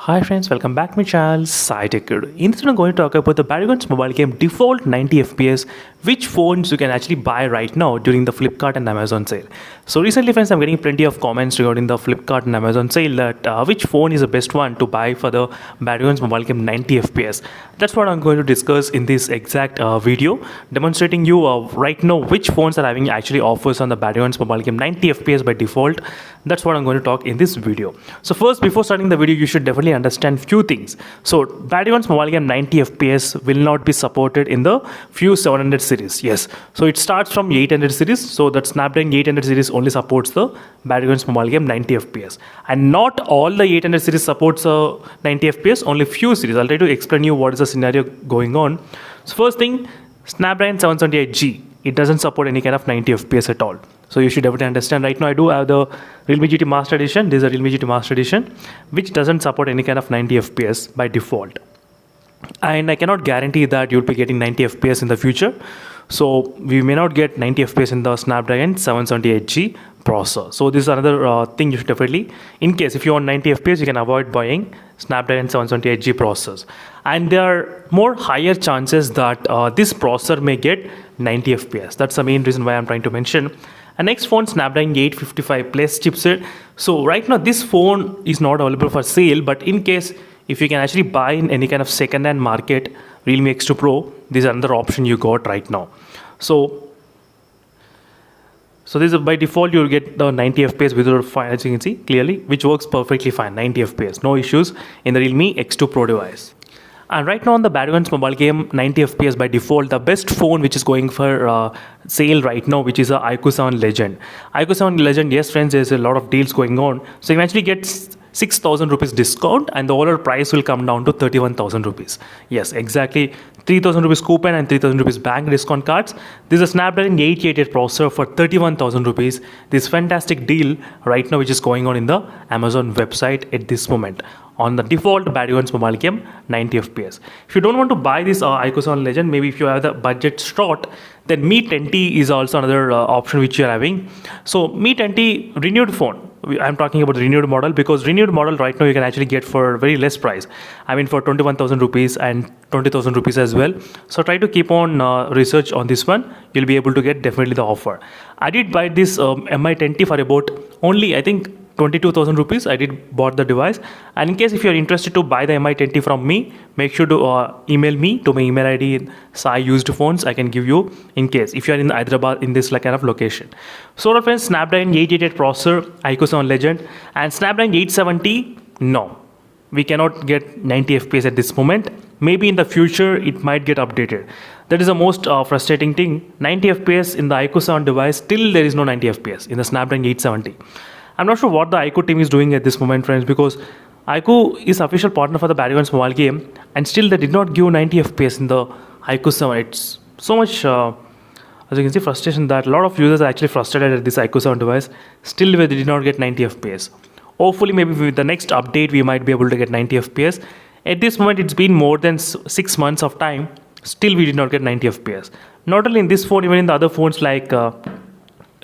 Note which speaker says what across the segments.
Speaker 1: Hi friends, welcome back to my channel SciTech. In this video, I'm going to talk about the Battlegrounds mobile game default 90 FPS, which phones you can actually buy right now during the Flipkart and Amazon sale. So recently friends, I'm getting plenty of comments regarding the Flipkart and Amazon sale that which phone is the best one to buy for the Battlegrounds mobile game 90 FPS. That's what I'm going to discuss in this exact video, demonstrating you right now which phones are having actually offers on the Battlegrounds mobile game 90 FPS by default. That's what I'm going to talk in this video. So first, before starting the video, you should definitely understand few things. So Battlegrounds mobile game 90 FPS will not be supported in the few 700 series. Yes, so it starts from 800 series. So that Snapdragon 800 series only supports the Battlegrounds mobile game 90 FPS, and not all the 800 series supports 90 FPS. Only few series. I'll try to explain you what is the scenario going on. So first thing, Snapdragon 778G, it doesn't support any kind of 90 FPS at all. So you should definitely understand. Right now I do have the Realme GT Master Edition. This is a Realme GT Master Edition, which doesn't support any kind of 90 FPS by default. And I cannot guarantee that you'll be getting 90 FPS in the future. So we may not get 90 FPS in the Snapdragon 778G processor. So this is another thing you should definitely, in case if you want 90 FPS, you can avoid buying Snapdragon 778G processors. And there are more higher chances that this processor may get 90 FPS. That's the main reason why I'm trying to mention. And next phone, Snapdragon 855 Plus chipset. So right now this phone is not available for sale, but in case if you can actually buy in any kind of second-hand market Realme X2 Pro, this is another option you got right now. So this is by default you'll get the 90 FPS without fine, as you can see clearly, which works perfectly fine. 90 FPS, no issues in the Realme X2 Pro device. And right now on the Battlegrounds mobile game 90 FPS by default, the best phone which is going for sale right now, which is a iQOO 7 Legend. iQOO 7 Legend, yes friends, there's a lot of deals going on. So you can actually get 6,000 rupees discount and the overall price will come down to 31,000 rupees. Yes, exactly. 3,000 rupees coupon and 3,000 rupees bank discount cards. This is a Snapdragon 888 processor for 31,000 rupees. This fantastic deal right now which is going on in the Amazon website at this moment on the default Battlegrounds mobile game 90 FPS. If you don't want to buy this iQOO 7 Legend, maybe if you have the budget short, then Mi 10T is also another option which you are having. So Mi 10T renewed phone. I'm talking about the renewed model because renewed model right now you can actually get for very less price. I mean for 21,000 rupees and 20,000 rupees as well. So try to keep on research on this one. You'll be able to get definitely the offer. I did buy this Mi 10T for about only I think 22,000 rupees. I did bought the device, and in case if you're interested to buy the Mi 10T from me, make sure to email me to my email ID Sai used phones. I can give you in case if you're in Hyderabad in this like kind of location. So friends, Snapdragon 888 processor, iQOO 7 Legend, and Snapdragon 870. No, we cannot get 90 FPS at this moment. Maybe in the future it might get updated. That is the most frustrating thing. 90 FPS in the iQOO 7 device, still there is no 90 FPS in the Snapdragon 870. I'm not sure what the iQOO team is doing at this moment, friends, because iQOO is official partner for the Battlegrounds mobile game, and still they did not give 90 FPS in the iQOO 7. It's so much, as you can see, frustration that a lot of users are actually frustrated at this iQOO 7 device. Still, they did not get 90 FPS. Hopefully, maybe with the next update, we might be able to get 90 FPS. At this moment, it's been more than 6 months of time. Still, we did not get 90 FPS. Not only in this phone, even in the other phones like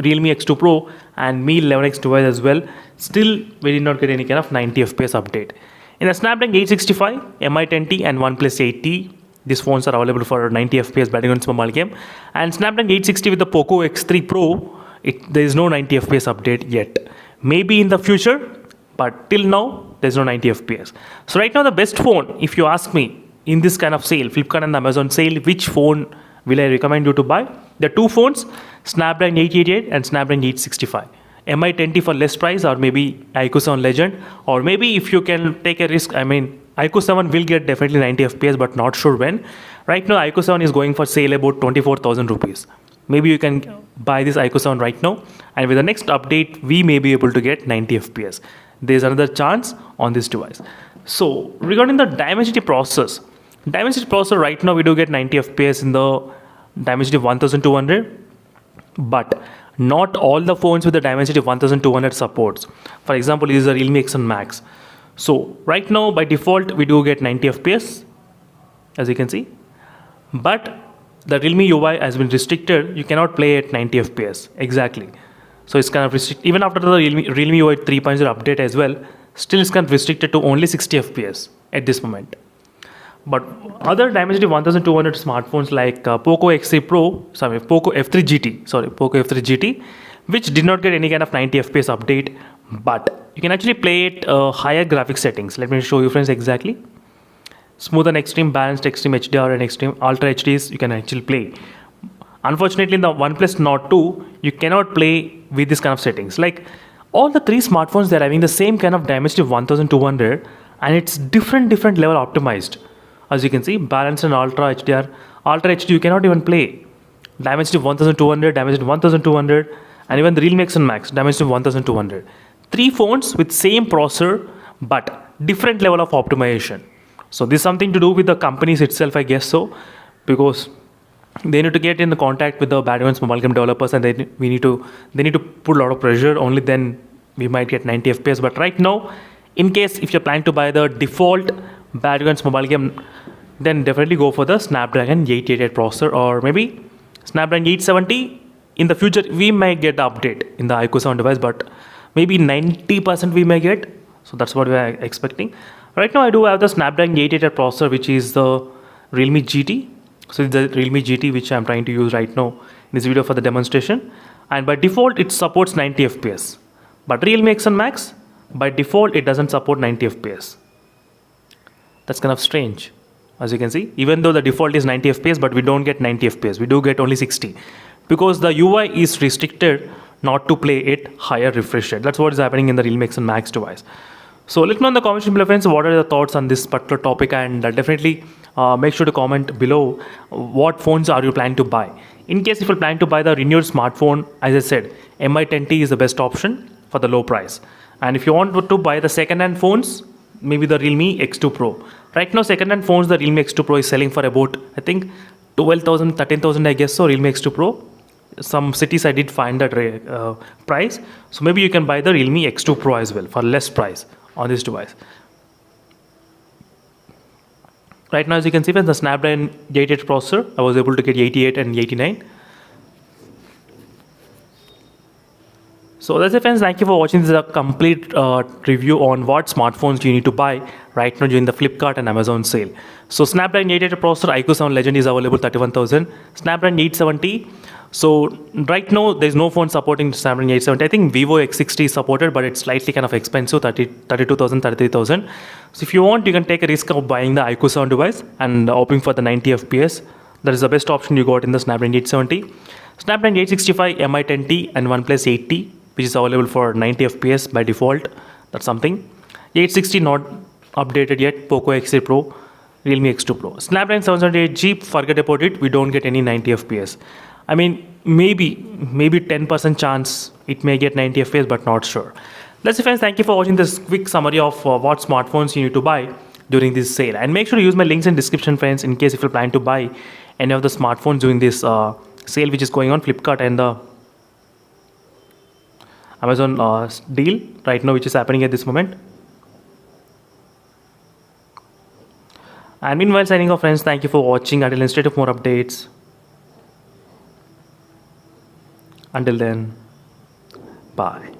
Speaker 1: Realme X2 Pro and Mi 11X device as well, still we did not get any kind of 90 FPS update. In the Snapdragon 865, Mi 10T and OnePlus 8T, these phones are available for 90 FPS Battlegrounds mobile game. And Snapdragon 860 with the Poco X3 Pro, there is no 90 FPS update yet. Maybe in the future, but till now there is no 90 FPS. So right now the best phone, if you ask me, in this kind of sale, Flipkart and Amazon sale, which phone will I recommend you to buy? There are two phones, Snapdragon 888 and Snapdragon 865. Mi 10T for less price, or maybe iQOO 7 Legend, or maybe if you can take a risk, I mean iQOO 7 will get definitely 90 FPS, but not sure when. Right now iQOO 7 is going for sale about 24,000 rupees. Maybe you can buy this iQOO 7 right now, and with the next update we may be able to get 90 FPS. There's another chance on this device. So regarding the Dimensity processors, right now we do get 90 FPS in the Dimensity 1200, but not all the phones with the Dimensity 1200 supports. For example, this is a Realme X1 Max. So right now by default we do get 90 FPS, as you can see, but the Realme UI has been restricted. You cannot play at 90 FPS exactly. So it's kind of restricted. Even after the Realme UI 3.0 update as well, still is kind of restricted to only 60 FPS at this moment. But other Dimensity 1200 smartphones like Poco F3 GT, which did not get any kind of 90 FPS update, but you can actually play it higher graphics settings. Let me show you friends exactly. Smooth and extreme, balanced, extreme HDR and extreme ultra HDs you can actually play. Unfortunately, in the OnePlus Nord 2, you cannot play with this kind of settings. Like all the three smartphones, they're having the same kind of Dimensity 1200, and it's different level optimized. As you can see, balanced and ultra HDR. Ultra HD you cannot even play. Dimensity 1200, Dimensity 1200, and even the Realme X1 Max, Dimensity 1200. Three phones with same processor, but different level of optimization. So this is something to do with the companies itself, I guess so, because they need to get in the contact with the Badgons mobile game developers, and they need to put a lot of pressure. Only then we might get 90 FPS. But right now, in case if you're planning to buy the default Badgons mobile game, then definitely go for the Snapdragon 888 processor, or maybe Snapdragon 870. In the future, we may get the update in the iQOO 7 device, but maybe 90% we may get. So that's what we are expecting. Right now, I do have the Snapdragon 888 processor, which is the Realme GT. So it's the Realme GT which I'm trying to use right now in this video for the demonstration. And by default, it supports 90 FPS. But Realme X1 Max, by default, it doesn't support 90 FPS. That's kind of strange. As you can see, even though the default is 90 FPS, but we don't get 90 FPS. We do get only 60. Because the UI is restricted not to play it higher refresh rate. That's what is happening in the Realme X1 Max device. So let me know in the comment section below, friends, what are your thoughts on this particular topic, and definitely make sure to comment below what phones are you planning to buy. In case if you plan to buy the renewed smartphone, as I said, Mi 10T is the best option for the low price. And if you want to buy the second-hand phones, maybe the Realme X2 Pro. Right now, second-hand phones, the Realme X2 Pro is selling for about, I think, 12,000, 13,000, I guess so, Realme X2 Pro. Some cities I did find that price. So maybe you can buy the Realme X2 Pro as well for less price on this device. Right now, as you can see, with the Snapdragon 888 processor, I was able to get 88 and 89. So that's it, friends. Thank you for watching. This is a complete review on what smartphones you need to buy right now during the Flipkart and Amazon sale. So Snapdragon 888 processor, iQOO 7 Legend is available 31,000. Snapdragon 870. So right now there is no phone supporting Snapdragon 870. I think Vivo X60 is supported, but it's slightly kind of expensive, 32,000, 33,000. So if you want, you can take a risk of buying the iQOO 7 device and hoping for the 90 FPS. That is the best option you got in the Snapdragon 870. Snapdragon 865, Mi 10T and OnePlus 8T, which is available for 90 FPS by default. That's something. 860 not updated yet. Poco X3 Pro, Realme X2 Pro. Snapdragon 778G, forget about it. We don't get any 90 FPS. I mean, maybe 10% chance it may get 90 FPS, but not sure. That's it, friends. Thank you for watching this quick summary of what smartphones you need to buy during this sale. And make sure to use my links in description, friends, in case if you plan to buy any of the smartphones during this sale which is going on Flipkart and the Amazon deal right now, which is happening at this moment. And meanwhile, signing off, friends. Thank you for watching. Until then, stay tuned for more updates. Until then, bye.